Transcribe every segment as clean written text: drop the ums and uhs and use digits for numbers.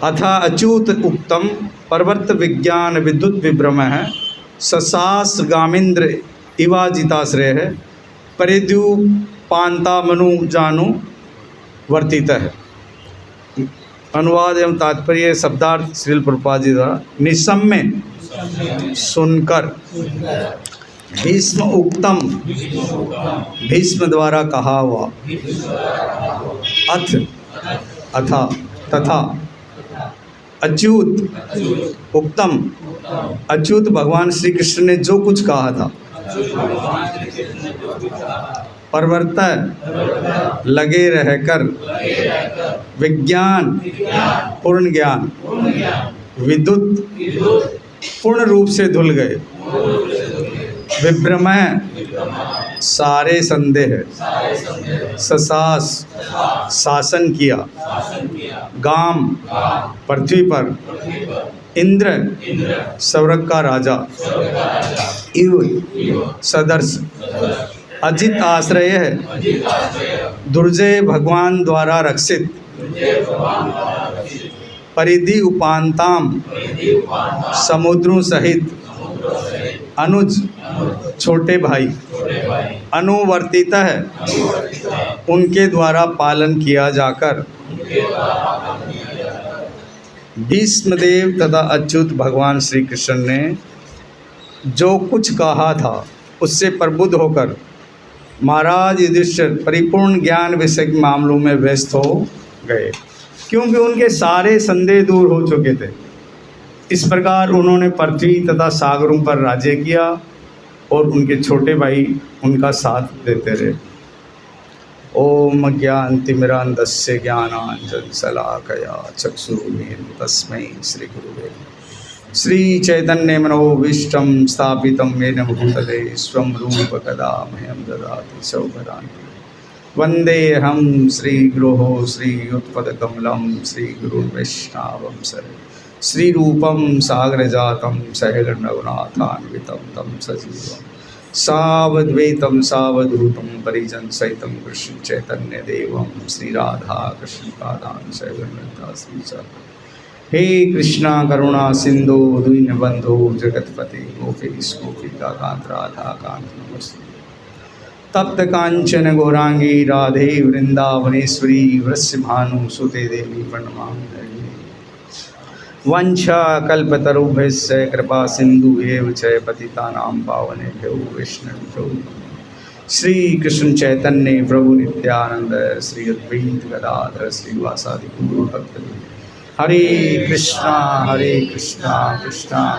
अथ अच्युत उक्तम पर्वत विज्ञान विद्युत विभ्रम है ससास गामिंद्र इवाजिताश्रय परिद्युपान्ता मनु जानु वर्तित है। अनुवाद एवं तात्पर्य शब्दार्थ श्रील प्रभुपाद जी द्वारा निसम्य सुनकर भीष्म उक्तम भीष्म द्वारा कहा हुआ अथ अथा तथा अच्युत उक्तम अच्युत भगवान श्री कृष्ण ने जो कुछ कहा था परवर्त लगे रहकर विज्ञान पूर्ण ज्ञान विद्युत पूर्ण रूप से धुल गए विभ्रम सारे संदेह ससास शासन किया गाम पृथ्वी पर इंद्र स्वर्ग का राजा इव सदर्श अजित आश्रय है दुर्जय भगवान द्वारा रक्षित परिधि उपांताम समुद्रों सहित अनुज छोटे भाई अनुवर्तित है उनके द्वारा पालन किया जाकर भीष्मदेव तथा अच्युत भगवान श्री कृष्ण ने जो कुछ कहा था उससे प्रबुद्ध होकर महाराज युधिष्ठिर परिपूर्ण ज्ञान विषय के मामलों में व्यस्त हो गए क्योंकि उनके सारे संदेह दूर हो चुके थे। इस प्रकार उन्होंने पृथ्वी तथा सागरों पर राज्य किया और उनके छोटे भाई उनका साथ देते रहे। ओम ज्ञानतिमिरान्धस्य ज्ञानाञ्जनशलाकया चक्षुरुन्मीलितं तस्मै श्री गुरुवे श्री चैतन्य मनोभीष्टं स्थापितं येन भूतले स्वं रूप कदा मह्यं ददाति सौभदान्ति वन्देऽहं श्रीगुरोः श्रीयुत्पदकमलं श्रीगुरुन् वैष्णवं श्रीरूपं सागरजातं सहगणरघुनाथान्वितं तं सजीवं सावद्वैतं सावधूतं परिजनसहितं कृष्ण चैतन्यदेवं श्रीराधा कृष्णपादान् सहगणललिता श्रीचा हे कृष्णा करुणा सिंधु दीनबंधु जगतपति गोपीश गोपिका कांत राधा कांत नमस्ते तप्त कांचन गौरांगी राधे वृंदावनेश्वरी वृषभानु सुते देवी प्रणमामि वंशा कल्पतरुभ्यश्च कृपा सिंधु एव च पतितानां पावनेभ्यो वैष्णवेभ्यो श्री कृष्ण चैतन्य प्रभु नित्यानंद श्री अद्वैत गदाधर श्रीवासादि गौर भक्तवृंद हरे कृष्णा कृष्णा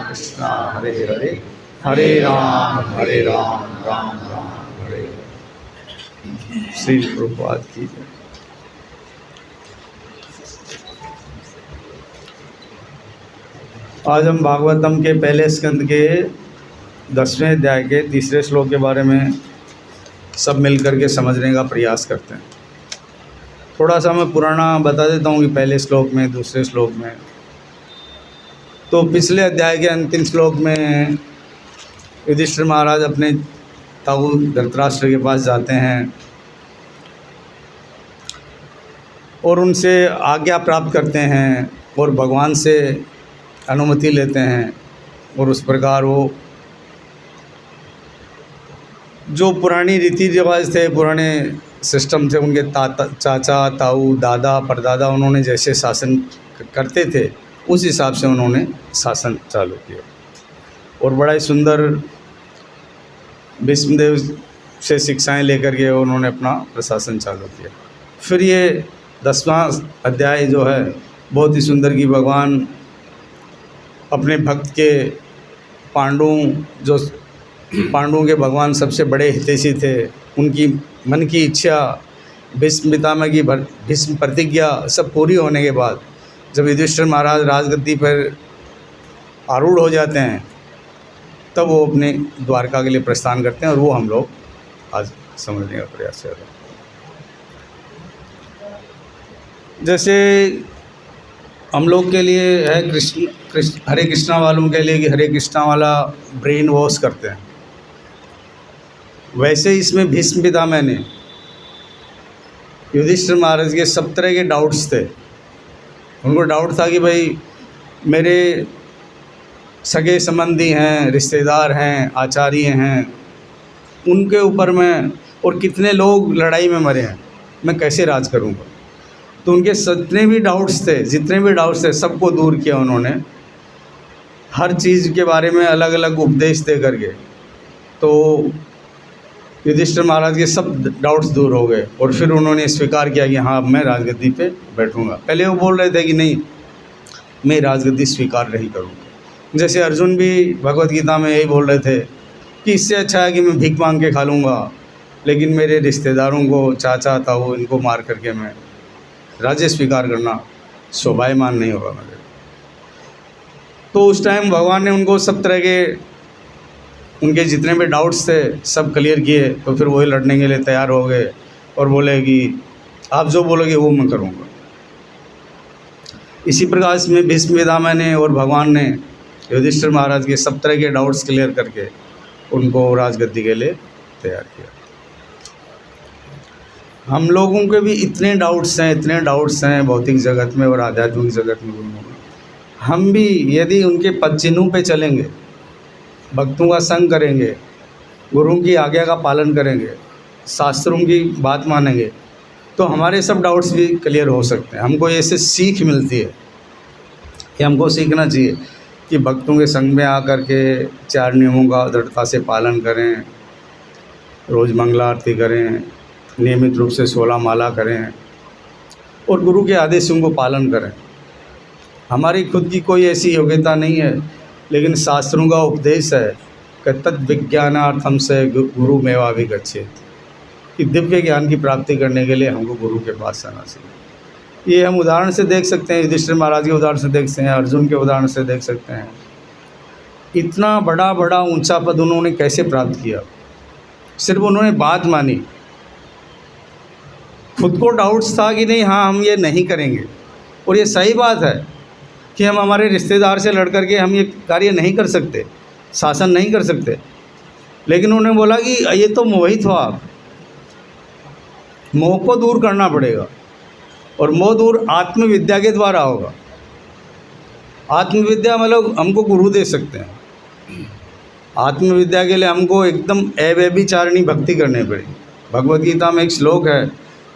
कृष्णा हरे हरे हरे राम राम राम हरे हरे। श्री प्रभुपाद की जय। आज हम भागवतम के पहले स्कंद के 10वें अध्याय के तीसरे श्लोक के बारे में सब मिलकर के समझने का प्रयास करते हैं। थोड़ा सा मैं पुराना बता देता हूँ कि पहले श्लोक में दूसरे श्लोक में तो पिछले अध्याय के अंतिम श्लोक में युधिष्ठिर महाराज अपने ताऊ धृतराष्ट्र के पास जाते हैं और उनसे आज्ञा प्राप्त करते हैं और भगवान से अनुमति लेते हैं और उस प्रकार वो जो पुरानी रीति रिवाज थे पुराने सिस्टम थे उनके चाचा ताऊ दादा परदादा उन्होंने जैसे शासन करते थे उस हिसाब से उन्होंने शासन चालू किया और बड़ा ही सुंदर भीष्मदेव से शिक्षाएं लेकर के उन्होंने अपना प्रशासन चालू किया। फिर ये 10वां अध्याय जो है बहुत ही सुंदर कि भगवान अपने भक्त के पांडवों के भगवान सबसे बड़े हितैषी थे उनकी मन की इच्छा भीष्म पितामह की भीष्म प्रतिज्ञा सब पूरी होने के बाद जब युधिष्ठिर महाराज राजगद्दी पर आरूढ़ हो जाते हैं तब वो अपने द्वारका के लिए प्रस्थान करते हैं और वो हम लोग आज समझने का प्रयास कर रहे हैं। जैसे हम लोग के लिए है कृष्ण हरे कृष्णा वालों के लिए कि हरे कृष्णा वाला ब्रेन वॉश करते हैं, वैसे इसमें भीष्म पितामह ने युधिष्ठिर महाराज के सब तरह के डाउट्स थे उनको डाउट था कि भाई मेरे सगे संबंधी हैं, रिश्तेदार हैं, आचार्य हैं, उनके ऊपर मैं, और कितने लोग लड़ाई में मरे हैं, मैं कैसे राज करूँगा। तो उनके जितने भी डाउट्स थे सबको दूर किया उन्होंने, हर चीज़ के बारे में अलग अलग उपदेश दे करके। तो युधिष्ठिर महाराज के सब डाउट्स दूर हो गए और फिर उन्होंने स्वीकार किया कि हाँ अब मैं राजगद्दी पे बैठूंगा। पहले वो बोल रहे थे कि नहीं, मैं राजगद्दी स्वीकार नहीं करूँगा। जैसे अर्जुन भी भगवत गीता में यही बोल रहे थे कि इससे अच्छा है कि मैं भीख मांग के खा लूँगा, लेकिन मेरे रिश्तेदारों को, चाचा ताऊ, इनको मार करके मैं राज्य स्वीकार करना शोभायमान नहीं होगा मेरे। तो उस टाइम भगवान ने उनको सब तरह के, उनके जितने भी डाउट्स थे सब क्लियर किए। तो फिर वही लड़ने के लिए तैयार हो गए और बोले कि आप जो बोलोगे वो मैं करूँगा। इसी प्रकार इसमें भीष्म पितामह ने और भगवान ने युधिष्ठिर महाराज के सब तरह के डाउट्स क्लियर करके उनको राजगद्दी के लिए तैयार किया। हम लोगों के भी इतने डाउट्स हैं भौतिक जगत में और आध्यात्मिक जगत में। हम भी यदि उनके पद चिन्हों पे चलेंगे, भक्तों का संग करेंगे, गुरुओं की आज्ञा का पालन करेंगे, शास्त्रों की बात मानेंगे, तो हमारे सब डाउट्स भी क्लियर हो सकते हैं। हमको ऐसे सीख मिलती है कि हमको सीखना चाहिए कि भक्तों के संग में आकर के 4 नियमों का दृढ़ता से पालन करें, रोज़ मंगला आरती करें, नियमित रूप से 16 माला करें और गुरु के आदेशों को पालन करें। हमारी खुद की कोई ऐसी योग्यता नहीं है, लेकिन शास्त्रों का उपदेश है कि तद विज्ञानार्थम से गुरुमेवाभिगच्छेत्, कि दिव्य ज्ञान की प्राप्ति करने के लिए हमको गुरु के पास आना चाहिए। ये हम उदाहरण से देख सकते हैं, युधिष्ठिर महाराज के उदाहरण से देख सकते हैं, अर्जुन के उदाहरण से देख सकते हैं। इतना बड़ा ऊंचा पद उन्होंने कैसे प्राप्त किया? सिर्फ उन्होंने बात मानी। खुद को डाउट्स था कि नहीं, हाँ हम ये नहीं करेंगे, और ये सही बात है कि हम हमारे रिश्तेदार से लड़ करके हम ये कार्य नहीं कर सकते, शासन नहीं कर सकते। लेकिन उन्होंने बोला कि ये तो मोहित हो आप, मोह को दूर करना पड़ेगा, और मोह दूर आत्मविद्या के द्वारा होगा। आत्मविद्या मतलब हमको गुरु दे सकते हैं। आत्मविद्या के लिए हमको एकदम अव्यभिचारिणी भक्ति करनी पड़ेगी। भगवद गीता में एक श्लोक है,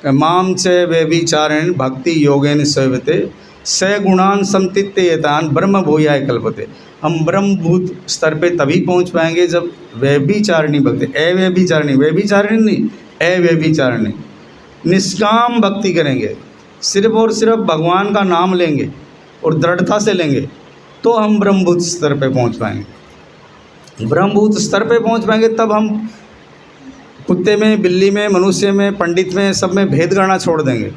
माम च व्यभिचारिणी भक्ति योगेन सेवते स गुणान समतित्येतान ब्रह्म भूयाय कल्पते। हम ब्रह्मभूत स्तर पे तभी पहुंच पाएंगे जब व्यभिचारिणी भक्ति, अव्यभिचारिणी, व्यभिचारिणी नहीं, अव्यभिचारिणी निष्काम भक्ति करेंगे, सिर्फ और सिर्फ भगवान का नाम लेंगे और दृढ़ता से लेंगे, तो हम ब्रह्मभूत स्तर पे पहुंच पाएंगे। ब्रह्मभूत स्तर पे पहुंच पाएंगे तब हम कुत्ते में, बिल्ली में, मनुष्य में, पंडित में, सब में भेद करना छोड़ देंगे।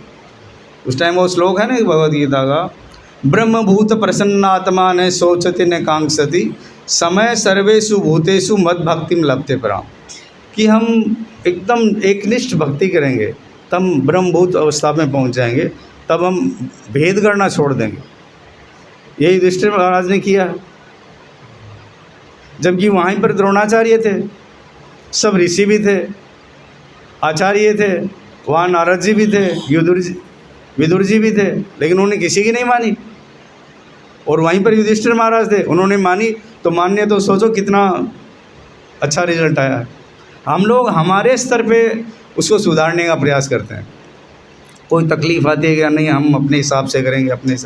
उस टाइम वो श्लोक है ना भगवद गीता का, ब्रह्मभूत प्रसन्नात्मा न शोचति न कांक्षति समय सर्वेषु भूतेषु मद भक्तिम लभते पराम, कि हम एकदम एकनिष्ठ भक्ति करेंगे तब ब्रह्मभूत अवस्था में पहुंच जाएंगे, तब हम भेद करना छोड़ देंगे। यही युधिष्ठिर महाराज ने किया, जबकि वहीं पर द्रोणाचार्य थे, सब ऋषि भी थे, आचार्य थे, वहाँ नारद जी भी थे, विदुर जी भी थे, लेकिन उन्होंने किसी की नहीं मानी। और वहीं पर युधिष्ठिर महाराज थे, उन्होंने मानी, तो मानने तो सोचो कितना अच्छा रिजल्ट आया है। हम लोग हमारे स्तर पे उसको सुधारने का प्रयास करते हैं। कोई तकलीफ़ आती है कि नहीं हम अपने हिसाब से करेंगे,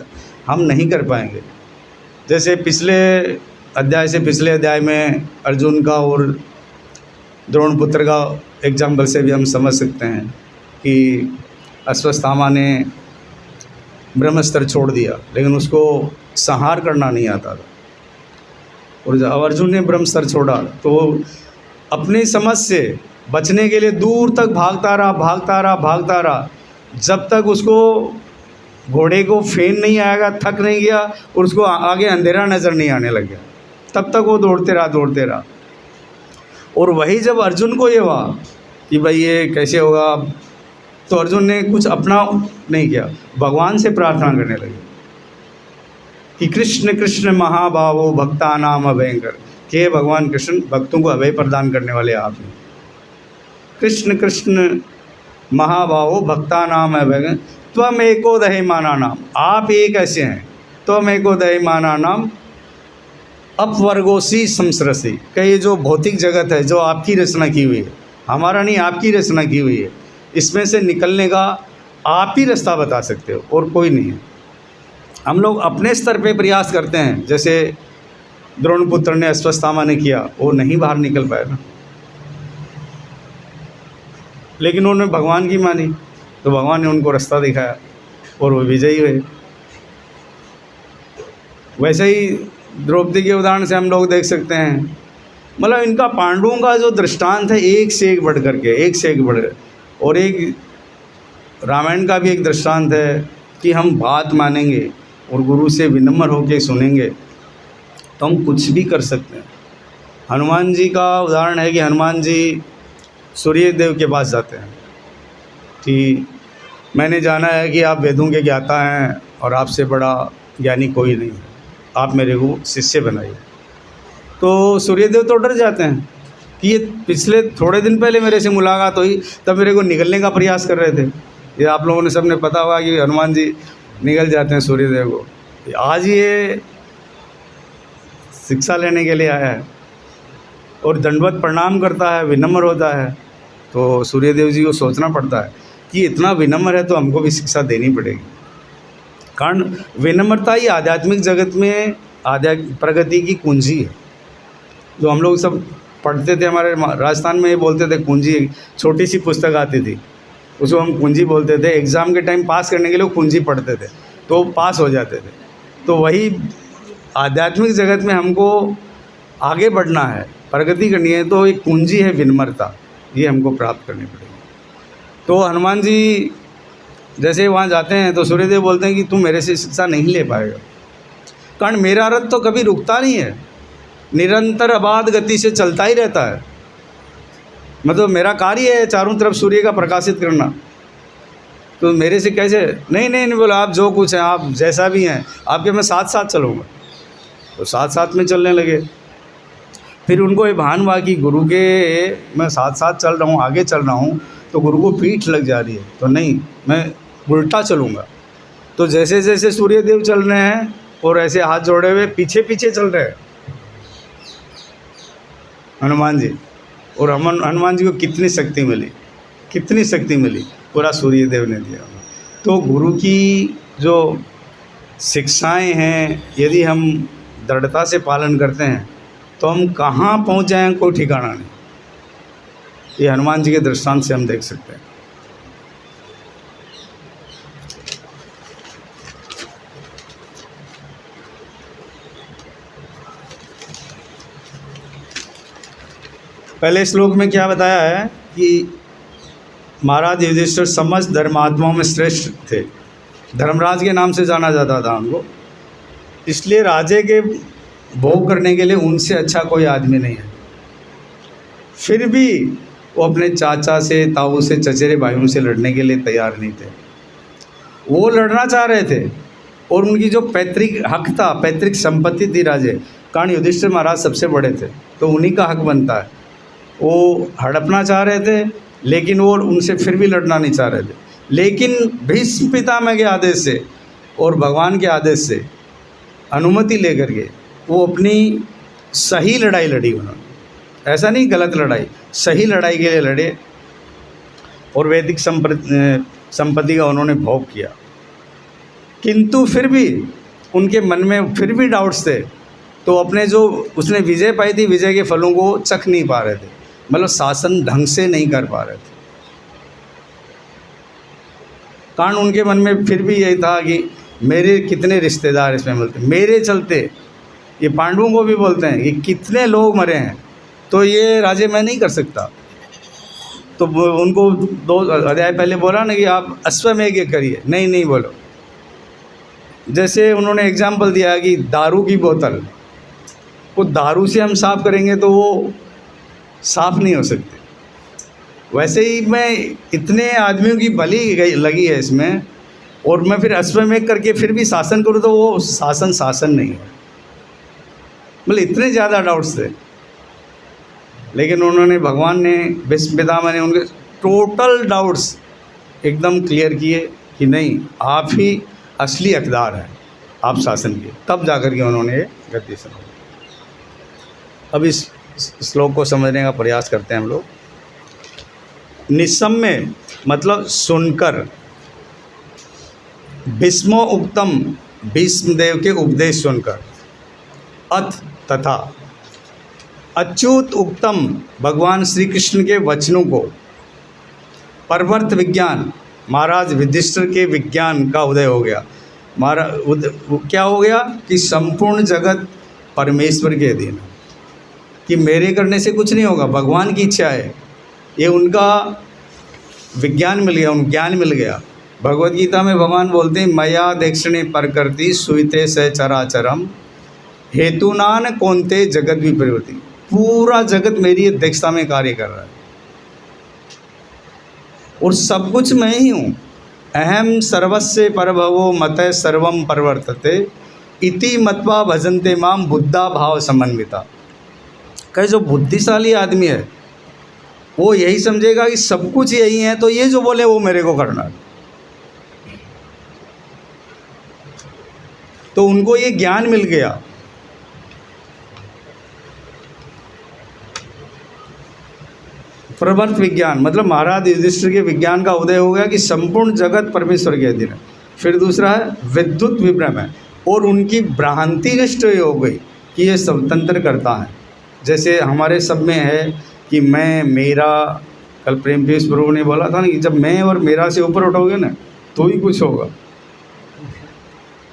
हम नहीं कर पाएंगे। जैसे पिछले अध्याय में अर्जुन का और द्रोणपुत्र का एग्जाम्पल से भी हम समझ सकते हैं कि अश्वत्थामा ने ब्रह्मस्त्र छोड़ दिया, लेकिन उसको संहार करना नहीं आता था, और जब अर्जुन ने ब्रह्मस्त्र छोड़ा तो अपनी समझ से बचने के लिए दूर तक भागता रहा, जब तक उसको घोड़े को फेन नहीं आएगा, थक नहीं गया और उसको आगे अंधेरा नज़र नहीं आने लग गया, तब तक वो दौड़ते रहा। और वही जब अर्जुन को ये हुआ कि भाई ये कैसे होगा, तो अर्जुन ने कुछ अपना नहीं किया, भगवान से प्रार्थना करने लगे कि कृष्ण कृष्ण महाभावो भक्ता नाम अभयंकर, कि भगवान कृष्ण भक्तों को अभय प्रदान करने वाले आप हैं। कृष्ण कृष्ण महाभावो भक्ता नाम अभयंकर, त्वम एको दह्यमानानाम, आप एक ऐसे हैं, त्वम एको दह्यमानानाम अपवर्गोसी संसरसी। कि ये जो भौतिक जगत है, जो आपकी रचना की हुई है, हमारा नहीं, आपकी रचना की हुई है, इसमें से निकलने का आप ही रास्ता बता सकते हो और कोई नहीं है। हम लोग अपने स्तर पे प्रयास करते हैं, जैसे द्रोणपुत्र ने, अश्वत्थामा ने किया, वो नहीं बाहर निकल पाए ना, लेकिन उन्होंने भगवान की मानी तो भगवान ने उनको रास्ता दिखाया और वो विजयी हुए। वैसे ही द्रौपदी के उदाहरण से हम लोग देख सकते हैं, मतलब इनका पांडवों का जो दृष्टांत है एक से एक बढ़ करके, एक से एक बढ़, और एक रामायण का भी एक दृष्टांत है कि हम बात मानेंगे और गुरु से विनम्र होकर सुनेंगे तो हम कुछ भी कर सकते हैं। हनुमान जी का उदाहरण है कि हनुमान जी सूर्य देव के पास जाते हैं कि मैंने जाना है कि आप वेदों के ज्ञाता हैं और आपसे बड़ा ज्ञानी कोई नहीं है, आप मेरे को शिष्य बनाइए। तो सूर्यदेव तो डर जाते हैं कि ये पिछले थोड़े दिन पहले मेरे से मुलाकात हुई, तब मेरे को निगलने का प्रयास कर रहे थे। ये आप लोगों ने सबने पता होगा कि हनुमान जी निगल जाते हैं सूर्यदेव को। आज ये शिक्षा लेने के लिए आया है और दंडवत प्रणाम करता है, विनम्र होता है, तो सूर्यदेव जी को सोचना पड़ता है कि इतना विनम्र है तो हमको भी शिक्षा देनी पड़ेगी। कारण विनम्रता ही आध्यात्मिक जगत में प्रगति की कुंजी है। जो हम लोग सब पढ़ते थे, हमारे राजस्थान में ये बोलते थे कुंजी, छोटी सी पुस्तक आती थी, उसको हम कुंजी बोलते थे। एग्ज़ाम के टाइम पास करने के लिए वो कुंजी पढ़ते थे तो पास हो जाते थे। तो वही आध्यात्मिक जगत में हमको आगे बढ़ना है, प्रगति करनी है, तो एक कुंजी है विनम्रता, ये हमको प्राप्त करनी पड़ेगी। तो हनुमान जी जैसे वहाँ जाते हैं तो सूर्यदेव बोलते हैं कि तुम मेरे से शिक्षा नहीं ले पाएगा, कारण मेरा रथ तो कभी रुकता नहीं है, निरंतर अबाध गति से चलता ही रहता है। मतलब मेरा कार्य है चारों तरफ सूर्य का प्रकाशित करना, तो मेरे से कैसे? नहीं बोला, आप जो कुछ हैं, आप जैसा भी हैं, आपके मैं साथ साथ चलूँगा। तो साथ साथ में चलने लगे। फिर उनको ये भान हुआ कि गुरु के मैं साथ साथ चल रहा हूँ, आगे चल रहा हूँ, तो गुरु को पीठ लग जा रही है, तो नहीं, मैं उल्टा चलूँगा। तो जैसे जैसे सूर्यदेव चल रहे हैं और ऐसे हाथ जोड़े हुए पीछे पीछे चल रहे हैं हनुमान जी। और हनुमान जी को कितनी शक्ति मिली, कितनी शक्ति मिली, पूरा सूर्यदेव ने दिया। तो गुरु की जो शिक्षाएं हैं, यदि हम दृढ़ता से पालन करते हैं तो हम कहाँ पहुँच जाएं कोई ठिकाना नहीं। ये हनुमान जी के दृष्टांत से हम देख सकते हैं। पहले श्लोक में क्या बताया है कि महाराज युधिष्ठिर समस्त धर्मात्माओं में श्रेष्ठ थे, धर्मराज के नाम से जाना जाता था उनको, इसलिए राजे के भोग करने के लिए उनसे अच्छा कोई आदमी नहीं है। फिर भी वो अपने चाचा से, ताऊ से, चचेरे भाइयों से लड़ने के लिए तैयार नहीं थे। वो लड़ना चाह रहे थे और उनकी जो पैतृक हक था, पैतृक संपत्ति थी राजे, कारण युधिष्ठिर महाराज सबसे बड़े थे तो उन्हीं का हक बनता है। वो हड़पना चाह रहे थे, लेकिन वो उनसे फिर भी लड़ना नहीं चाह रहे थे। लेकिन भीष्म पितामह के आदेश से और भगवान के आदेश से अनुमति लेकर के वो अपनी सही लड़ाई लड़ी। उन्होंने ऐसा नहीं गलत लड़ाई, सही लड़ाई के लिए लड़े और वैदिक संपत्ति का उन्होंने भोग किया। किंतु फिर भी उनके मन में फिर भी डाउट्स थे, तो अपने जो उसने विजय पाई थी, विजय के फलों को चख नहीं पा रहे थे, मतलब शासन ढंग से नहीं कर पा रहे थे। कारण उनके मन में फिर भी यही था कि मेरे कितने रिश्तेदार इसमें मिलते, मेरे चलते ये पांडवों को भी बोलते हैं कि कितने लोग मरे हैं, तो ये राजे मैं नहीं कर सकता। तो उनको 2 अध्याय पहले बोला ना कि आप अश्वमेध करिए, नहीं बोलो। जैसे उन्होंने एग्जाम्पल दिया कि दारू की बोतल को दारू से हम साफ़ करेंगे तो वो साफ़ नहीं हो सकती। वैसे ही मैं इतने आदमियों की बलि लगी है इसमें, और मैं फिर अश्वमेध करके फिर भी शासन करूँ तो वो शासन नहीं है। मतलब इतने ज़्यादा डाउट्स थे, लेकिन उन्होंने, भगवान ने, भीष्म पितामह ने उनके टोटल डाउट्स एकदम क्लियर किए कि नहीं, आप ही असली हकदार हैं, आप शासन के। तब जाकर के उन्होंने गद्दी संभाली। अब इस श्लोक को समझने का प्रयास करते हैं हम लोग। निसम्य मतलब सुनकर, भीष्मो उक्तम भीष्मदेव के उपदेश सुनकर, अथ तथा अच्युत उक्तम भगवान श्री कृष्ण के वचनों को, परवर्त विज्ञान महाराज युधिष्ठिर के विज्ञान का उदय हो गया। क्या हो गया कि संपूर्ण जगत परमेश्वर के अधीन है, कि मेरे करने से कुछ नहीं होगा, भगवान की इच्छा है। ये उनका विज्ञान मिल गया, उन ज्ञान मिल गया। भगवद गीता में भगवान बोलते हैं मया दक्षिणे प्रकृति सुईते स चराचरम हेतुनान कौनते जगत भी प्रवृत्ति। पूरा जगत मेरी अध्यक्षता में कार्य कर रहा है और सब कुछ मैं ही हूँ। अहम सर्वस्य परभवो मतः सर्वम परवर्तते इति मत्वा भजन्ते माम बुद्धा भाव समन्विता। कहे जो बुद्धिशाली आदमी है वो यही समझेगा कि सब कुछ यही है, तो ये जो बोले वो मेरे को करना है। तो उनको ये ज्ञान मिल गया। प्रवर्त विज्ञान मतलब महाराज युधिष्ठिर के विज्ञान का उदय हो गया कि संपूर्ण जगत परमेश्वर के अधीन है। फिर दूसरा है विद्युत विभ्रम है, और उनकी भ्रांति नष्ट हो गई कि ये स्वतंत्र करता है। जैसे हमारे सब में है कि मैं मेरा, कल प्रेम पीयूष प्रभु ने बोला था ना कि जब मैं और मेरा से ऊपर उठोगे ना तो ही कुछ होगा।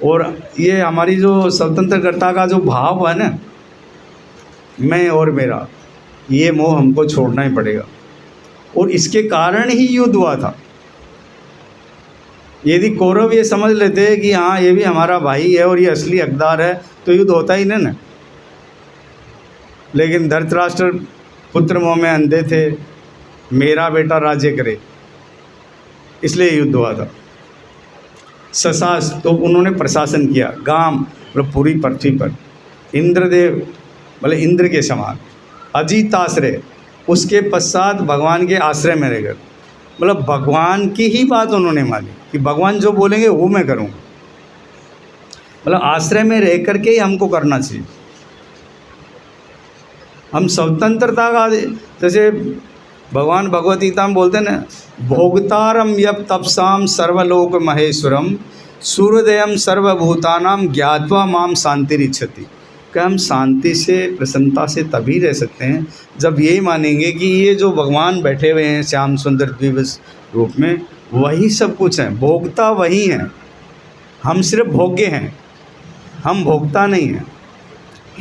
और ये हमारी जो स्वतंत्रता का जो भाव है ना, मैं और मेरा, ये मोह हमको छोड़ना ही पड़ेगा। और इसके कारण ही युद्ध हुआ था। यदि कौरव ये समझ लेते हैं कि हाँ ये भी हमारा भाई है और ये असली हकदार है तो युद्ध होता ही नहीं ना। लेकिन धृतराष्ट्र पुत्र मोह में अंधे थे, मेरा बेटा राज्य करे, इसलिए युद्ध हुआ था। ससास तो उन्होंने प्रशासन किया, गाम मतलब पूरी पृथ्वी पर। इंद्रदेव मतलब इंद्र के समान। अजीत आश्रय, उसके पश्चात भगवान के आश्रय में रहकर, मतलब भगवान की ही बात उन्होंने मानी कि भगवान जो बोलेंगे वो मैं करूँगा। मतलब आश्रय में रह करके ही हमको करना चाहिए। हम स्वतंत्रता का, जैसे भगवान भगवद गीता में बोलते हैं ना, भोक्तारम यप तपसाम सर्वलोक महेश्वरम सूर्योदयम सर्वभूतानाम ज्ञात्वा माम शांतिरिच्छति। कि हम शांति से प्रसन्नता से तभी रह सकते हैं जब यही मानेंगे कि ये जो भगवान बैठे हुए हैं श्याम सुंदर दिव्य रूप में, वही सब कुछ है, भोक्ता वही हैं, हम सिर्फ भोग्य हैं, हम भोक्ता नहीं हैं।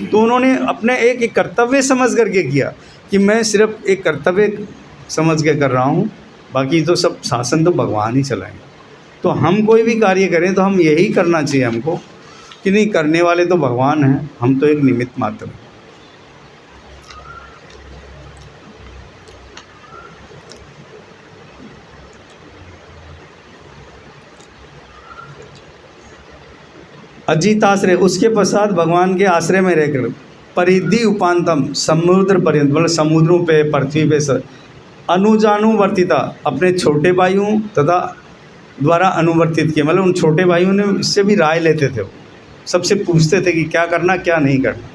तो उन्होंने अपने एक कर्तव्य समझ करके किया कि मैं सिर्फ एक कर्तव्य समझ के कर रहा हूँ, बाकी तो सब शासन तो भगवान ही चलाएंगे। तो हम कोई भी कार्य करें तो हम यही करना चाहिए हमको कि नहीं, करने वाले तो भगवान हैं, हम तो एक निमित्त मात्र हैं। अजीताश्रय, उसके पश्चात भगवान के आश्रय में रहकर परिधि उपांतम समुद्र पर्यंत मतलब समुद्रों पे पृथ्वी पे अनुजानुवर्तिता अपने छोटे भाइयों तथा द्वारा अनुवर्तित किए। मतलब उन छोटे भाइयों ने इससे भी राय लेते थे, वो सबसे पूछते थे कि क्या करना क्या नहीं करना।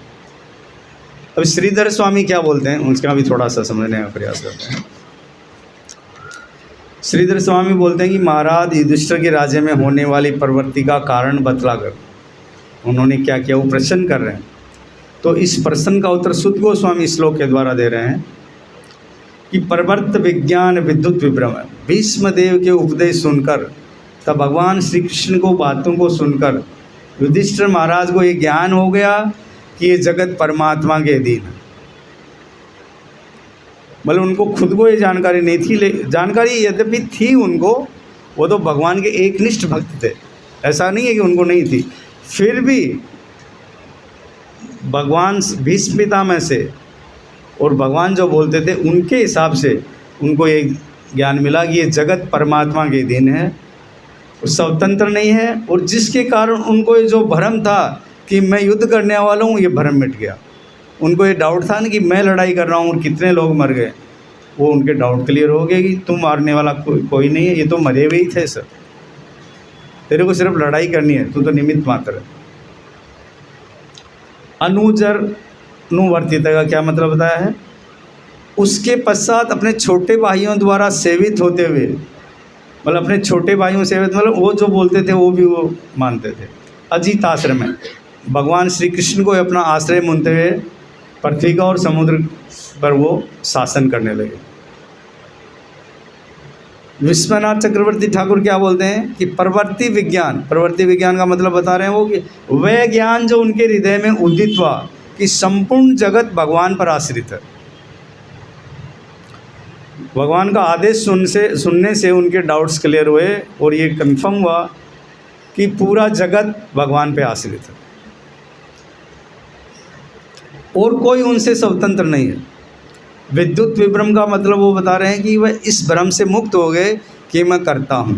अब श्रीधर स्वामी क्या बोलते हैं उसका भी थोड़ा सा समझने का प्रयास करते हैं। श्रीधर स्वामी बोलते हैं कि महाराज युधिष्ठिर के राज्य में होने वाली प्रवृत्ति का कारण बतलाकर उन्होंने क्या किया, वो प्रश्न कर रहे हैं। तो इस प्रश्न का उत्तर सुत गोस्वामी श्लोक के द्वारा दे रहे हैं कि परवर्त विज्ञान विद्युत विभ्रम है। भीष्मदेव के उपदेश सुनकर तब भगवान श्री कृष्ण को बातों को सुनकर युधिष्ठिर महाराज को ये ज्ञान हो गया कि ये जगत परमात्मा के अधीन है। मतलब उनको खुद को ये जानकारी नहीं थी, जानकारी यद्यपि थी उनको, वो तो भगवान के एकनिष्ठ भक्त थे, ऐसा नहीं है कि उनको नहीं थी। फिर भी भगवान भीष्म पितामह से और भगवान जो बोलते थे उनके हिसाब से उनको ये ज्ञान मिला कि ये जगत परमात्मा के अधीन है, स्वतंत्र नहीं है। और जिसके कारण उनको ये जो भ्रम था कि मैं युद्ध करने वाला हूँ, ये भ्रम मिट गया। उनको ये डाउट था ना कि मैं लड़ाई कर रहा हूँ और कितने लोग मर गए, वो उनके डाउट क्लियर हो गए कि तुम मारने वाला कोई नहीं है, ये तो मरे हुए ही थे सर। तेरे को सिर्फ लड़ाई करनी है, तू तो निमित्त मात्र है। अनुचर नुवर्तित का क्या मतलब बताया है? उसके पश्चात अपने छोटे भाइयों द्वारा सेवित होते हुए, मतलब अपने छोटे भाइयों सेवित मतलब वो जो बोलते थे वो भी वो मानते थे। अजीत आश्रम में भगवान श्री कृष्ण को अपना आश्रय मानते हुए पृथ्वी का और समुद्र पर वो शासन करने लगे। विश्वनाथ चक्रवर्ती ठाकुर क्या बोलते हैं कि प्रवृत्ति विज्ञान का मतलब बता रहे हैं वो कि वह ज्ञान जो उनके हृदय में उदित हुआ कि संपूर्ण जगत भगवान पर आश्रित है। भगवान का आदेश सुनने से उनके डाउट्स क्लियर हुए और ये कंफर्म हुआ कि पूरा जगत भगवान पे आश्रित है और कोई उनसे स्वतंत्र नहीं है। विद्युत विभ्रम का मतलब वो बता रहे हैं कि वह इस भ्रम से मुक्त हो गए कि मैं करता हूँ।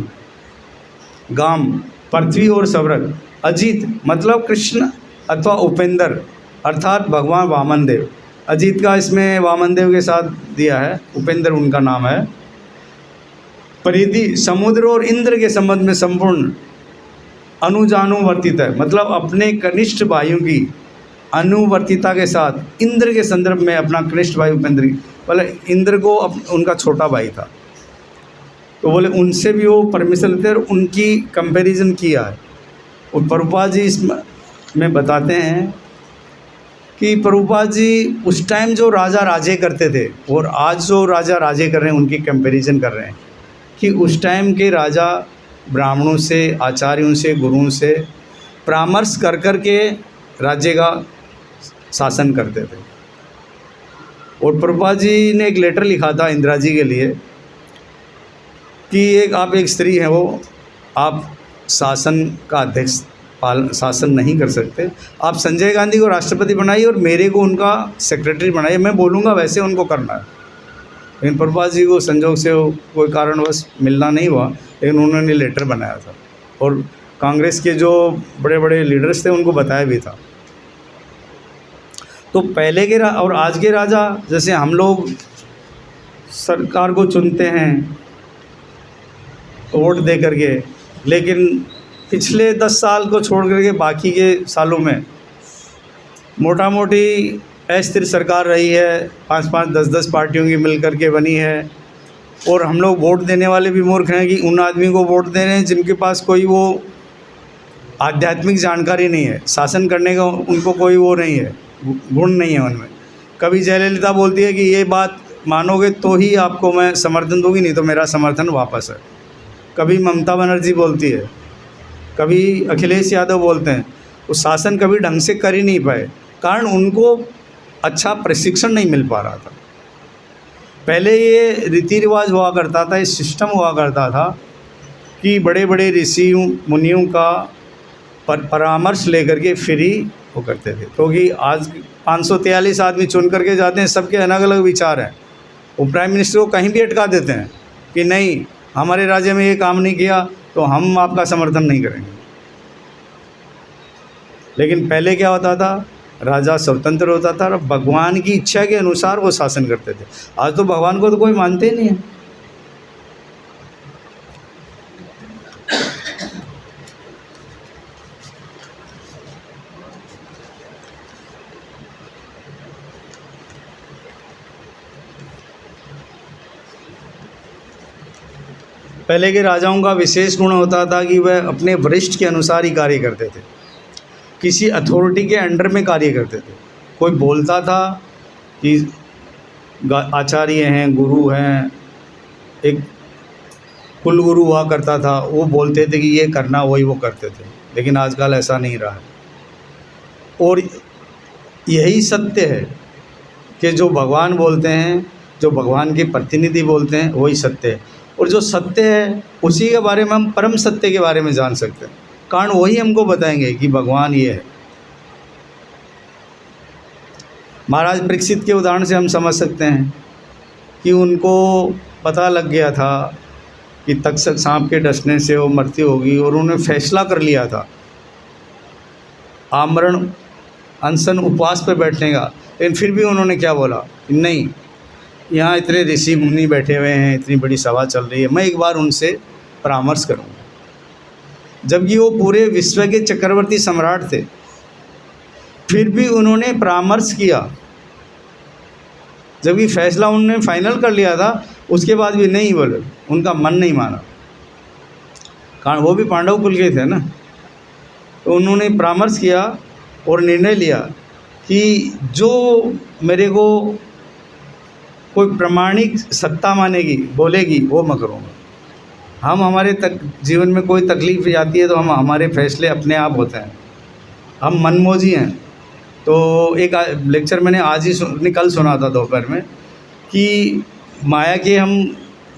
गाम पृथ्वी और सवरक। अजीत मतलब कृष्ण अथवा उपेंद्र अर्थात भगवान वामन देव। अजीत का इसमें वामन देव के साथ दिया है, उपेंद्र उनका नाम है। परिधि समुद्र और इंद्र के संबंध में संपूर्ण अनुजानुवर्तित है, मतलब अपने कनिष्ठ भाइयों की अनुवर्तिता के साथ इंद्र के संदर्भ में अपना कनिष्ठ भाई उपेंद्र, मतलब इंद्र को उनका छोटा भाई था तो बोले उनसे भी वो परमिशन लेते और उनकी कंपैरिजन किया है। और प्रभुपाद जी इसमें बताते हैं कि प्रभुपाद जी उस टाइम जो राजा राजे करते थे और आज जो राजा राजे कर रहे हैं उनकी कंपैरिजन कर रहे हैं कि उस टाइम के राजा ब्राह्मणों से, आचार्यों से, गुरुओं से परामर्श कर कर के राज्य का शासन करते थे। और प्रभुपाद जी ने एक लेटर लिखा था इंदिरा जी के लिए कि आप एक स्त्री हैं, वो आप शासन का अध्यक्ष शासन नहीं कर सकते, आप संजय गांधी को राष्ट्रपति बनाइए और मेरे को उनका सेक्रेटरी बनाइए, मैं बोलूँगा वैसे उनको करना है। लेकिन प्रभुपाद जी को संजोग से कोई कारणवश मिलना नहीं हुआ, लेकिन उन्होंने लेटर बनाया था और कांग्रेस के जो बड़े बड़े लीडर्स थे उनको बताया भी था। तो पहले के और आज के राजा, जैसे हम लोग सरकार को चुनते हैं वोट दे करके, लेकिन पिछले 10 साल को छोड़ करके बाकी के सालों में मोटा मोटी अस्थिर सरकार रही है, 5-5, 10-10 पार्टियों की मिल करके बनी है। और हम लोग वोट देने वाले भी मूर्ख हैं कि उन आदमी को वोट दे रहे हैं जिनके पास कोई वो आध्यात्मिक जानकारी नहीं है, शासन करने का उनको कोई वो नहीं है, गुण नहीं है उनमें। कभी जयललिता बोलती है कि ये बात मानोगे तो ही आपको मैं समर्थन दूंगी, नहीं तो मेरा समर्थन वापस है। कभी ममता बनर्जी बोलती है, कभी अखिलेश यादव बोलते हैं। वो शासन कभी ढंग से कर ही नहीं पाए, कारण उनको अच्छा प्रशिक्षण नहीं मिल पा रहा था। पहले ये रीति रिवाज हुआ करता था, ये सिस्टम हुआ करता था कि बड़े बड़े ऋषि मुनियों का परामर्श लेकर के फ्री वो करते थे, क्योंकि आज 543 आदमी चुन करके जाते हैं, सबके अलग अलग विचार हैं। वो प्राइम मिनिस्टर को कहीं भी अटका देते हैं कि नहीं हमारे राज्य में ये काम नहीं किया तो हम आपका समर्थन नहीं करेंगे। लेकिन पहले क्या होता था, राजा स्वतंत्र होता था और भगवान की इच्छा के अनुसार वो शासन करते थे। आज तो भगवान को तो कोई मानते ही नहीं है। पहले के राजाओं का विशेष गुण होता था कि वह अपने वरिष्ठ के अनुसार ही कार्य करते थे, किसी अथॉरिटी के अंडर में कार्य करते थे। कोई बोलता था कि आचार्य हैं, गुरु हैं, एक कुल गुरु हुआ करता था, वो बोलते थे कि ये करना, वही वो करते थे। लेकिन आजकल ऐसा नहीं रहा है। और यही सत्य है कि जो भगवान बोलते हैं, जो भगवान के प्रतिनिधि बोलते हैं, वही सत्य है। और जो सत्य है उसी के बारे में हम परम सत्य के बारे में जान सकते हैं, कारण वही हमको बताएंगे कि भगवान ये है। महाराज परीक्षित के उदाहरण से हम समझ सकते हैं कि उनको पता लग गया था कि तक्षक सांप के डसने से वो मृत्यु होगी, और उन्होंने फैसला कर लिया था आमरण अनशन उपवास पर बैठने का। लेकिन फिर भी उन्होंने क्या बोला, नहीं यहाँ इतने ऋषि मुनि बैठे हुए हैं, इतनी बड़ी सभा चल रही है, मैं एक बार उनसे परामर्श करूँगा। जबकि वो पूरे विश्व के चक्रवर्ती सम्राट थे, फिर भी उन्होंने परामर्श किया। जबकि फैसला उन्होंने फाइनल कर लिया था, उसके बाद भी नहीं बोले, उनका मन नहीं माना, कारण वो भी पांडव कुल के थे ना। तो उन्होंने परामर्श किया और निर्णय लिया कि जो मेरे को कोई प्रामाणिक सत्ता मानेगी, बोलेगी, वो मैं करूँगा। हम हमारे जीवन में कोई तकलीफ़ आती है तो हम हमारे फैसले अपने आप होते हैं, हम मनमोजी हैं। तो एक लेक्चर मैंने आज ही कल सुना था दोपहर में कि माया के हम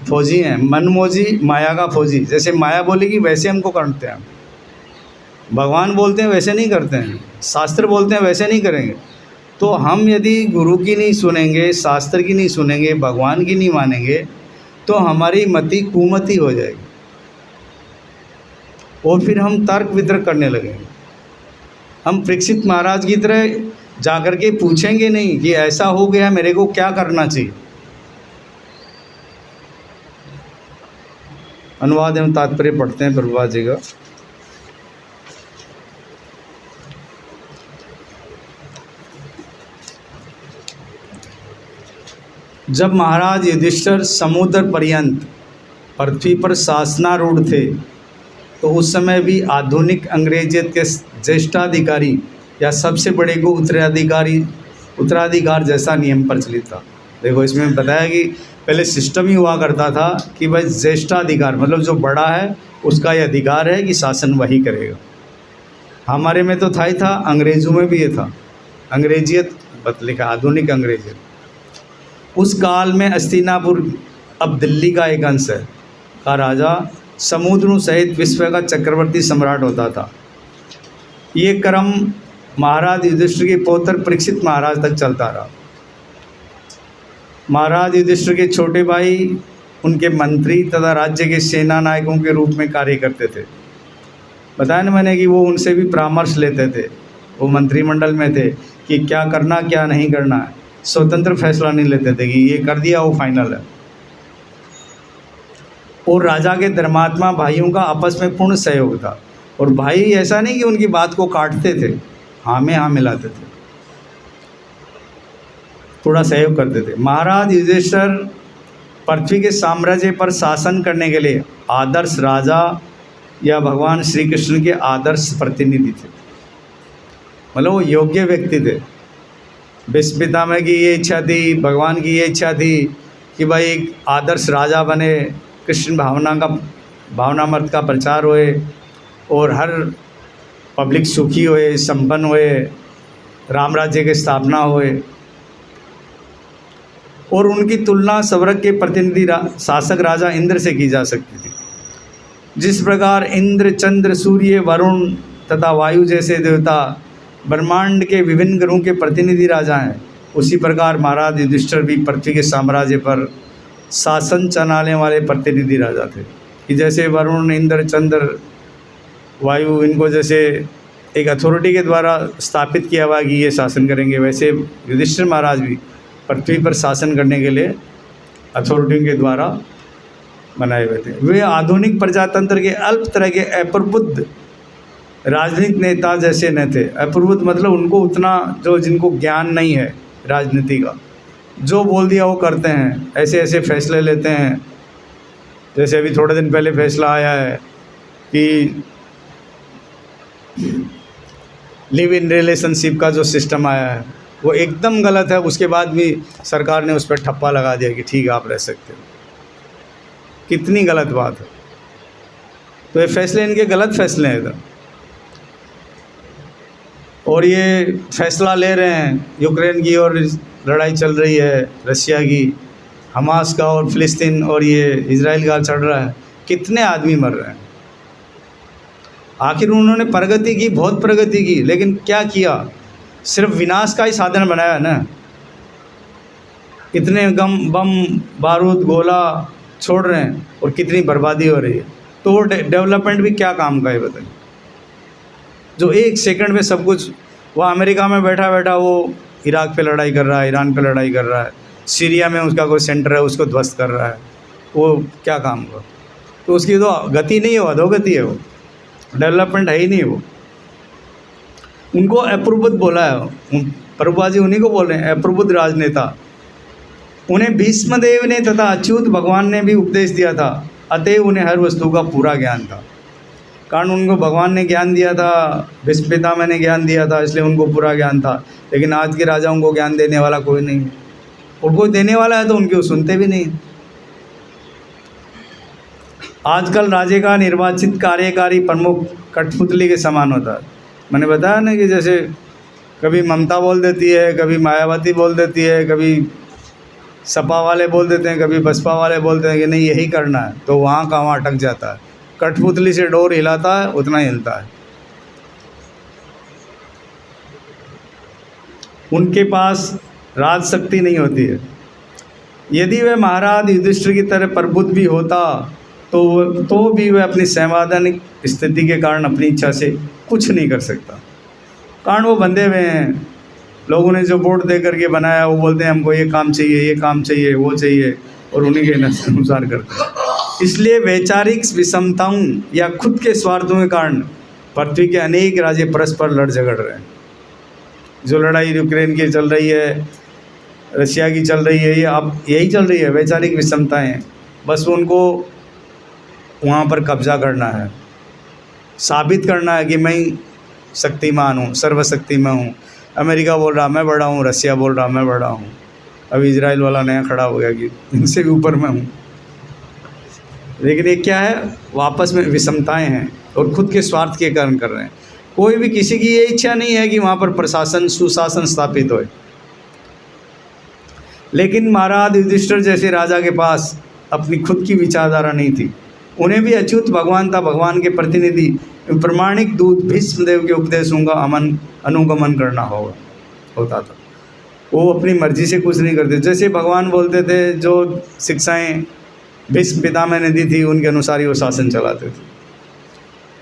फौजी हैं, मनमोजी माया का फौजी। जैसे माया बोलेगी वैसे हमको करते हैं, भगवान बोलते हैं वैसे नहीं करते हैं, शास्त्र बोलते हैं वैसे नहीं करेंगे। तो हम यदि गुरु की नहीं सुनेंगे, शास्त्र की नहीं सुनेंगे, भगवान की नहीं मानेंगे, तो हमारी मति कुमति हो जाएगी और फिर हम तर्क वितर्क करने लगेंगे। हम परीक्षित महाराज की तरह जाकर के पूछेंगे नहीं कि ऐसा हो गया, मेरे को क्या करना चाहिए। अनुवाद एवं तात्पर्य पढ़ते हैं प्रभुपाद जी का। जब महाराज युधिष्ठिर समुद्र पर्यंत पृथ्वी पर शासनारूढ़ थे, तो उस समय भी आधुनिक अंग्रेजियत के ज्येष्ठाधिकारी या सबसे बड़े को उत्तराधिकार जैसा नियम प्रचलित था। देखो, इसमें बताया कि पहले सिस्टम ही हुआ करता था कि भाई ज्येष्ठाधिकार मतलब जो बड़ा है उसका ये अधिकार है कि शासन वही करेगा। हमारे में तो था ही था, अंग्रेज़ों में भी ये था, अंग्रेजियत लिखा आधुनिक अंग्रेजियत। उस काल में हस्तिनापुर, अब दिल्ली का एक अंश है, का राजा समुद्र सहित विश्व का चक्रवर्ती सम्राट होता था। ये क्रम महाराज युधिष्ठिर के पौत्र परीक्षित महाराज तक चलता रहा। महाराज युधिष्ठिर के छोटे भाई उनके मंत्री तथा राज्य के सेना नायकों के रूप में कार्य करते थे। बताया ना मैंने कि वो उनसे भी परामर्श लेते थे, वो मंत्रिमंडल में थे कि क्या करना क्या नहीं करना है, स्वतंत्र फैसला नहीं लेते थे कि ये कर दिया वो फाइनल है। और राजा के धर्मात्मा भाइयों का आपस में पूर्ण सहयोग था, और भाई ऐसा नहीं कि उनकी बात को काटते थे, हाँ में हाँ मिलाते थे, थोड़ा सहयोग करते थे। महाराज युधिष्ठिर पृथ्वी के साम्राज्य पर शासन करने के लिए आदर्श राजा या भगवान श्री कृष्ण के आदर्श प्रतिनिधि थे। मतलब वो योग्य व्यक्ति थे। भीष्म पितामह की ये इच्छा थी, भगवान की ये इच्छा थी कि भाई एक आदर्श राजा बने, कृष्ण भावनामृत का प्रचार होए और हर पब्लिक सुखी होए, संपन्न होए, राम राज्य की स्थापना होए। और उनकी तुलना स्वर्ग के प्रतिनिधि शासक राजा इंद्र से की जा सकती थी। जिस प्रकार इंद्र, चंद्र, सूर्य, वरुण तथा वायु जैसे देवता ब्रह्मांड के विभिन्न ग्रहों के प्रतिनिधि राजा हैं, उसी प्रकार महाराज युधिष्ठिर भी पृथ्वी के साम्राज्य पर शासन चलाने वाले प्रतिनिधि राजा थे। कि जैसे वरुण, इंद्र, चंद्र, वायु, इनको जैसे एक अथॉरिटी के द्वारा स्थापित किया हुआ कि ये शासन करेंगे, वैसे युधिष्ठिर महाराज भी पृथ्वी पर शासन करने के लिए अथॉरिटी के द्वारा बनाए हुए थे। वे आधुनिक प्रजातंत्र के अल्प तरह के अप्रबुद्ध राजनीतिक नेता जैसे न थे। अप्रबुद्ध मतलब उनको उतना जो जिनको ज्ञान नहीं है राजनीति का, जो बोल दिया वो करते हैं, ऐसे ऐसे फैसले लेते हैं। जैसे अभी थोड़े दिन पहले फैसला आया है कि लिव इन रिलेशनशिप का जो सिस्टम आया है वो एकदम गलत है, उसके बाद भी सरकार ने उस पर ठप्पा लगा दिया कि ठीक है आप रह सकते हो। कितनी गलत बात है। तो ये फैसले इनके गलत फैसले हैं इधर, और ये फैसला ले रहे हैं। यूक्रेन की और लड़ाई चल रही है, रशिया की, हमास का और फ़िलिस्तीन और ये इजराइल का चल रहा है, कितने आदमी मर रहे हैं। आखिर उन्होंने प्रगति की, बहुत प्रगति की, लेकिन क्या किया? सिर्फ विनाश का ही साधन बनाया ना। कितने बम बारूद गोला छोड़ रहे हैं और कितनी बर्बादी हो रही है। तो वो डेवलपमेंट भी क्या काम का है बताइए, जो एक सेकंड में सब कुछ। वो अमेरिका में बैठा बैठा वो इराक पे लड़ाई कर रहा है, ईरान पे लड़ाई कर रहा है, सीरिया में उसका कोई सेंटर है उसको ध्वस्त कर रहा है, वो क्या काम का? तो उसकी तो गति नहीं है, अधोगति है वो। डेवलपमेंट है ही नहीं वो। उनको अप्रबुद्ध बोला है, प्रभुपा जी उन्हीं को बोल रहे हैं, अप्रबुद्ध राजनेता। उन्हें भीष्मदेव ने तथा अच्युत भगवान ने भी उपदेश दिया था, अतएव उन्हें हर वस्तु का पूरा ज्ञान था। कारण उनको भगवान ने ज्ञान दिया था, भीष्म पितामह ने ज्ञान दिया था, इसलिए उनको पूरा ज्ञान था। लेकिन आज के राजाओं को ज्ञान देने वाला कोई नहीं है, और कोई देने वाला है तो उनके वो सुनते भी नहीं। आजकल राजे का निर्वाचित कार्यकारी प्रमुख कठपुतली के समान होता है। मैंने बताया ना कि जैसे कभी ममता बोल देती है, कभी मायावती बोल देती है, कभी सपा वाले बोल देते हैं, कभी बसपा वाले बोलते हैं कि नहीं यही करना है, तो वहाँ का वहाँ अटक जाता है। कठपुतली से डोर हिलाता है उतना ही हिलता है। उनके पास राज शक्ति नहीं होती है। यदि वह महाराज युधिष्ठिर की तरह प्रबुद्ध भी होता तो भी वह अपनी संवैधानिक स्थिति के कारण अपनी इच्छा से कुछ नहीं कर सकता। कारण वो बंधे हुए हैं, लोगों ने जो वोट दे करके बनाया, वो बोलते हैं हमको ये काम चाहिए, ये काम चाहिए, वो चाहिए, और उन्हीं के अनुसार करते हैं। इसलिए वैचारिक विषमताओं या खुद के स्वार्थों के कारण पृथ्वी के अनेक राज्य परस्पर लड़ झगड़ रहे हैं। जो लड़ाई यूक्रेन की चल रही है, रशिया की चल रही है, ये अब यही चल रही है, वैचारिक विषमताएं। बस उनको वहाँ पर कब्जा करना है, साबित करना है कि मैं शक्तिमान हूँ, सर्वशक्तिमान हूँ। अमेरिका बोल रहा मैं बड़ा हूँ, रशिया बोल रहा मैं बड़ा हूँ, अभी इजराइल वाला नया खड़ा हो गया कि इनसे भी ऊपर मैं हूँ। लेकिन ये क्या है, वापस में विषमताएं हैं और खुद के स्वार्थ के कारण कर रहे हैं। कोई भी किसी की ये इच्छा नहीं है कि वहाँ पर प्रशासन सुशासन स्थापित होए। लेकिन महाराज युधिष्ठिर जैसे राजा के पास अपनी खुद की विचारधारा नहीं थी। उन्हें भी अच्युत भगवान था, भगवान के प्रतिनिधि प्रमाणिक दूत भीष्मदेव के उपदेशों का अनुगमन करना होता था। वो अपनी मर्जी से कुछ नहीं करते। जैसे भगवान बोलते थे, जो शिक्षाएं भीष्म पितामह ने दी थी, उनके अनुसार ही वो शासन चलाते थे।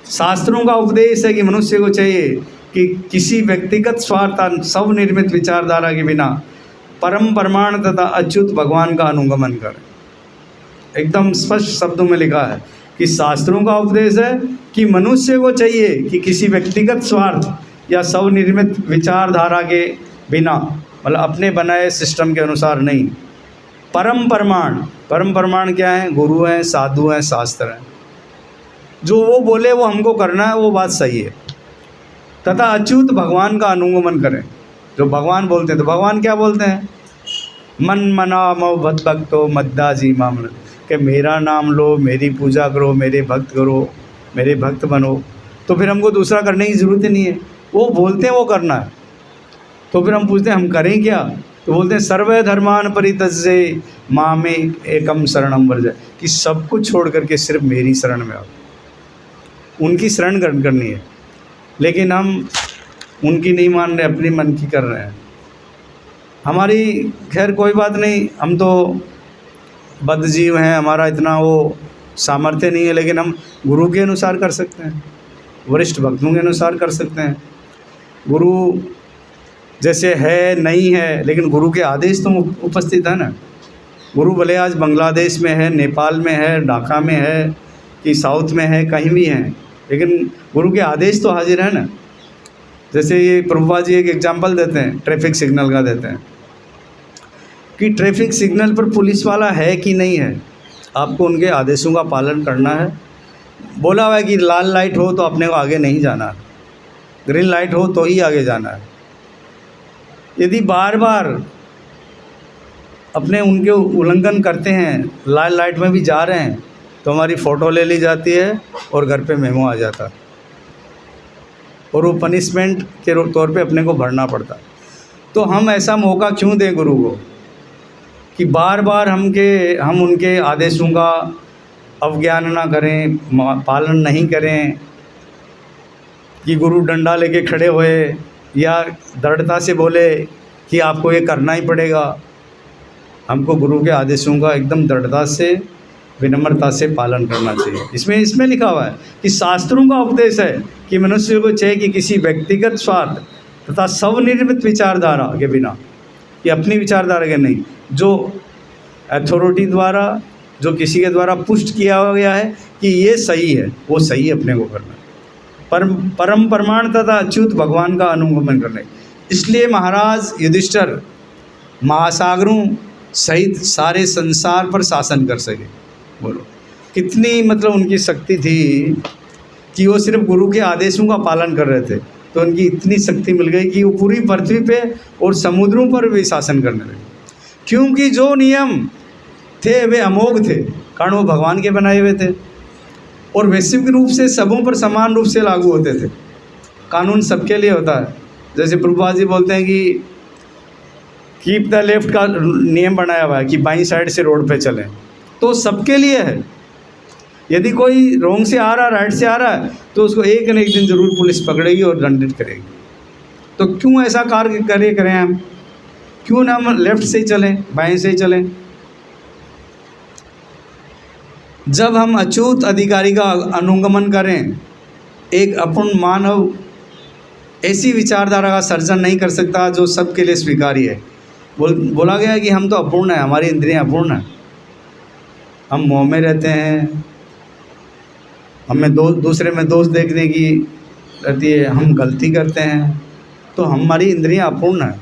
शास्त्रों का उपदेश है कि मनुष्य को चाहिए कि किसी व्यक्तिगत स्वार्थ स्वनिर्मित विचारधारा के बिना परम प्रमाण तथा अच्युत भगवान का अनुगमन करें। एकदम स्पष्ट शब्दों में लिखा है कि शास्त्रों का उपदेश है कि मनुष्य को चाहिए कि किसी व्यक्तिगत स्वार्थ या स्वनिर्मित विचारधारा के बिना, मतलब अपने बनाए सिस्टम के अनुसार नहीं, परम प्रमाण क्या है? गुरु हैं, साधु हैं, शास्त्र हैं। जो वो बोले वो हमको करना है, वो बात सही है। तथा अच्युत भगवान का अनुगमन करें। जो भगवान बोलते हैं, तो भगवान क्या बोलते हैं? मन मना मो भक्त भक्तो मद्दाजी मामला, कि मेरा नाम लो, मेरी पूजा करो, मेरे भक्त करो, मेरे भक्त बनो। तो फिर हमको दूसरा करने की ज़रूरत ही नहीं है। वो बोलते हैं वो करना है। तो फिर हम पूछते हैं हम करें क्या? तो बोलते हैं सर्वे धर्मान परित्यज्य मामे एकम शरणम व्रज, कि सब कुछ छोड़ करके सिर्फ मेरी शरण में आओ। उनकी शरण ग्रहण करनी है। लेकिन हम उनकी नहीं मान रहे, अपनी मन की कर रहे हैं। हमारी खैर कोई बात नहीं, हम तो बद्ध जीव हैं, हमारा इतना वो सामर्थ्य नहीं है। लेकिन हम गुरु के अनुसार कर सकते हैं, वरिष्ठ भक्तों के अनुसार कर सकते हैं। गुरु जैसे है नहीं है, लेकिन गुरु के आदेश तो उपस्थित है ना। गुरु भले आज बांग्लादेश में है, नेपाल में है, ढाका में है, कि साउथ में है, कहीं भी हैं, लेकिन गुरु के आदेश तो हाजिर है ना। जैसे ये प्रभुपा जी एक एग्जाम्पल देते हैं, ट्रैफिक सिग्नल का देते हैं कि ट्रैफिक सिग्नल पर पुलिस वाला है कि नहीं है, आपको उनके आदेशों का पालन करना है। बोला हुआ है कि लाल लाइट हो तो अपने को आगे नहीं जाना, ग्रीन लाइट हो तो ही आगे जाना है। यदि बार बार अपने उनके उल्लंघन करते हैं, लाल लाइट में भी जा रहे हैं, तो हमारी फ़ोटो ले ली जाती है और घर पे मेमो आ जाता है, और वो पनिशमेंट के तौर पे अपने को भरना पड़ता। तो हम ऐसा मौका क्यों दें गुरु को कि बार बार हम उनके आदेशों का अवज्ञान करें, पालन नहीं करें, कि गुरु डंडा लेके खड़े हुए या दृढ़ता से बोले कि आपको ये करना ही पड़ेगा। हमको गुरु के आदेशों का एकदम दृढ़ता से, विनम्रता से पालन करना चाहिए। इसमें लिखा हुआ है कि शास्त्रों का उपदेश है कि मनुष्य को चाहिए कि किसी व्यक्तिगत स्वार्थ तथा स्वनिर्मित विचारधारा के बिना, कि अपनी विचारधारा के नहीं, जो अथॉरिटी द्वारा, जो किसी के द्वारा पुष्ट किया गया है कि ये सही है, वो सही अपने को करना है। परम प्रमाण तथा अच्युत भगवान का अनुगमन करने। इसलिए महाराज युधिष्ठिर महासागरों सहित सारे संसार पर शासन कर सके। बोलो कितनी मतलब उनकी शक्ति थी कि वो सिर्फ गुरु के आदेशों का पालन कर रहे थे, तो उनकी इतनी शक्ति मिल गई कि वो पूरी पृथ्वी पे और समुद्रों पर भी शासन करने लगे। क्योंकि जो नियम थे वे अमोघ थे, कारण वो भगवान के बनाए हुए थे और वैश्विक रूप से सबों पर समान रूप से लागू होते थे। कानून सबके लिए होता है। जैसे प्रभुपाद जी बोलते हैं कि कीप द लेफ्ट का नियम बनाया हुआ है कि बाईं साइड से रोड पे चलें, तो सबके लिए है। यदि कोई रोंग से आ रहा, राइट से आ रहा है, तो उसको एक न एक दिन ज़रूर पुलिस पकड़ेगी और दंडित करेगी। तो क्यों ऐसा कार्य करें हम? क्यों ना हम लेफ्ट से ही चलें, बाएं से ही चलें? जब हम अच्युत अधिकारी का अनुगमन करें, एक अपूर्ण मानव ऐसी विचारधारा का सर्जन नहीं कर सकता जो सबके लिए स्वीकार्य है। बोला गया है कि हम तो अपूर्ण हैं, हमारी इंद्रियां अपूर्ण हैं, हम मोह में रहते हैं, हमें दूसरे में दोष देखने की रहती है, हम गलती करते हैं, तो हमारी इंद्रियां अपूर्ण हैं।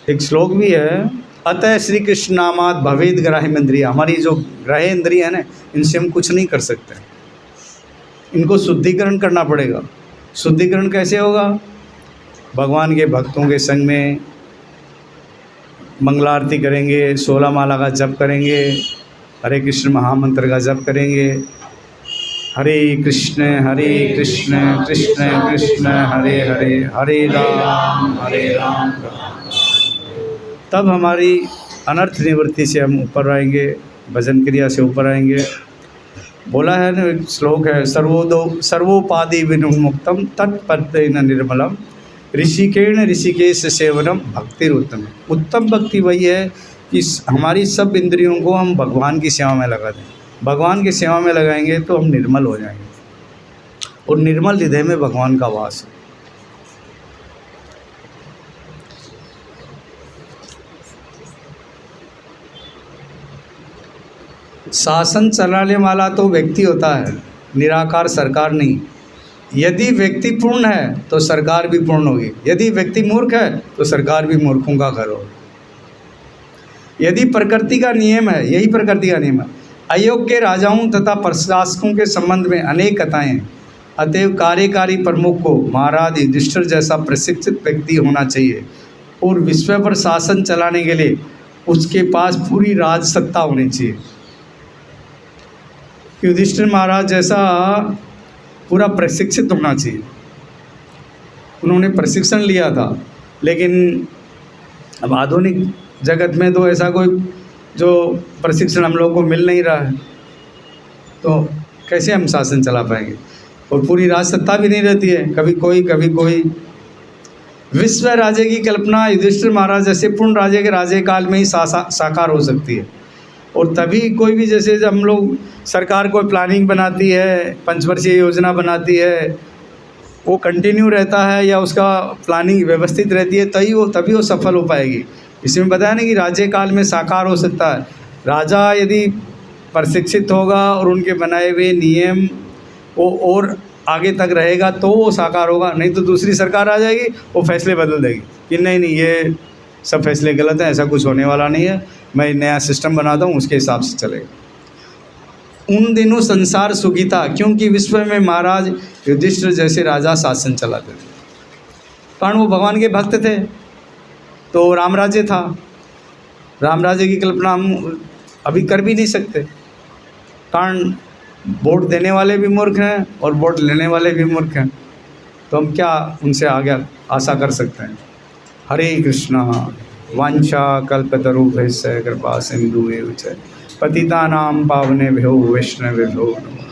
एक श्लोक भी है, अतः श्री कृष्ण नामात भवेद ग्राह्य इंद्रिया। हमारी जो ग्राह्य इंद्रियां हैं ना, इनसे हम कुछ नहीं कर सकते, इनको शुद्धिकरण करना पड़ेगा। शुद्धिकरण कैसे होगा? भगवान के भक्तों के संग में मंगलारती करेंगे, 16 माला का जप करेंगे, हरे कृष्ण महामंत्र का जप करेंगे, हरे कृष्ण कृष्ण कृष्ण हरे हरे, हरे राम तब हमारी अनर्थ निवृत्ति से हम ऊपर आएंगे, भजन क्रिया से ऊपर आएंगे। बोला है ना, एक श्लोक है, सर्वोपाधि विमुक्तम तत्पदेन निर्मलम ऋषिकेण ऋषिकेश सेवनम भक्तिर उत्तम। उत्तम भक्ति वही है कि हमारी सब इंद्रियों को हम भगवान की सेवा में लगा दें। भगवान की सेवा में लगाएंगे तो हम निर्मल हो जाएंगे, और निर्मल हृदय में भगवान का वास है। शासन चलाने वाला तो व्यक्ति होता है, निराकार सरकार नहीं। यदि व्यक्ति पूर्ण है तो सरकार भी पूर्ण होगी, यदि व्यक्ति मूर्ख है तो सरकार भी मूर्खों का घर होगा। यदि प्रकृति का नियम है, यही प्रकृति का नियम है, अयोग्य राजाओं तथा प्रशासकों के संबंध में अनेक कथाएं हैं। अतएव कार्यकारी प्रमुख को महाराज युधिष्ठिर जैसा प्रशिक्षित व्यक्ति होना चाहिए, और विश्व पर शासन चलाने के लिए उसके पास पूरी राज सत्ता होनी चाहिए। युधिष्ठिर महाराज जैसा पूरा प्रशिक्षित होना चाहिए। उन्होंने प्रशिक्षण लिया था, लेकिन अब आधुनिक जगत में तो ऐसा कोई जो प्रशिक्षण हम लोगों को मिल नहीं रहा है, तो कैसे हम शासन चला पाएंगे? और पूरी राज सत्ता भी नहीं रहती है, कभी कोई कभी कोई। विश्व राज्य की कल्पना युधिष्ठिर महाराज जैसे पूर्ण राज्य के राज्य काल में ही साकार हो सकती है। और तभी कोई भी, जैसे जब हम लोग सरकार कोई प्लानिंग बनाती है, पंचवर्षीय योजना बनाती है, वो कंटिन्यू रहता है या उसका प्लानिंग व्यवस्थित रहती है, तभी वो सफल हो पाएगी। इसमें बताया ना कि राज्य काल में साकार हो सकता है। राजा यदि प्रशिक्षित होगा और उनके बनाए हुए नियम वो और आगे तक रहेगा तो वो साकार होगा, नहीं तो दूसरी सरकार आ जाएगी, वो फैसले बदल देगी कि नहीं ये सब फैसले गलत हैं, ऐसा कुछ होने वाला नहीं है, मैं नया सिस्टम बनाता हूँ, उसके हिसाब से चलेगा। उन दिनों संसार सुखी था, क्योंकि विश्व में महाराज युधिष्ठिर जैसे राजा शासन चलाते थे, कारण वो भगवान के भक्त थे। तो राम राज्य था, राम राज्य की कल्पना हम अभी कर भी नहीं सकते, कारण वोट देने वाले भी मूर्ख हैं और वोट लेने वाले भी मूर्ख हैं, तो हम क्या उनसे आगे आशा कर सकते हैं। हरे कृष्णा वांछा कल्पतरुभ्यश्च कृपा सिंधु एव च पतितानां पावनेभ्यो वैष्णवेभ्यो नमः।